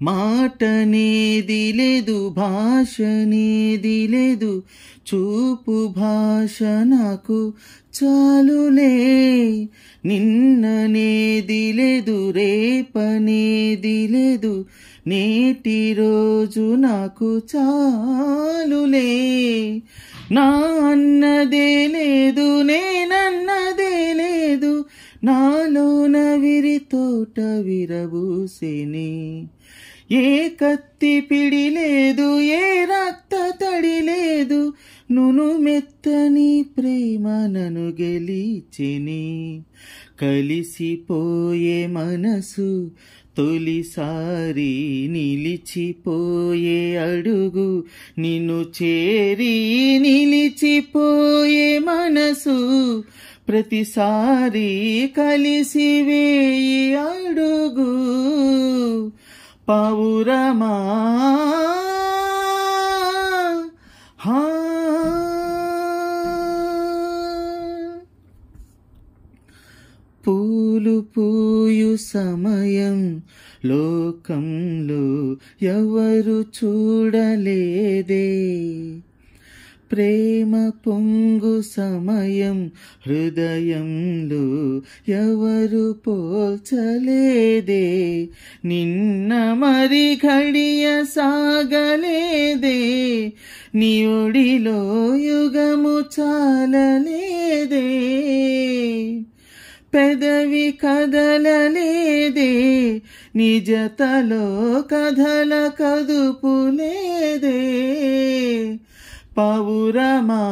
మాటనేది లేదు, భాషనేది లేదు, చూపు భాష నాకు చాలులే. నిన్ననేది లేదు, రేపనేది లేదు, నేటి రోజు నాకు చాలులే. నా అన్నదే లేదు, నేనన్నదే లేదు, నాలోన విరి తోట విరబూసెనే. ఏ కత్తి పిడి లేదు, ఏ రక్త తడి లేదు, నును మెత్తని ప్రేమ నన్ను గెలిచెనే. కలిసిపోయే మనసు తొలిసారి, నిలిచిపోయే అడుగు నిన్ను చేరి, నిలిచిపోయే మనసు ప్రతిసారి కలిసి వేయి అడుగు. పౌరమా పూలు పూయు సమయం లోకంలో ఎవరు చూడలేదే. ప్రేమ పొంగు సమయం హృదయంలో ఎవరు పోల్చలేదే. నిన్న మరి ఘడియ సాగలేదే, నీ ఒడిలో యుగము చాలలేదే. పెదవి కదలలేదే, నిజతలో కథల కదుపులేదే. పౌరమా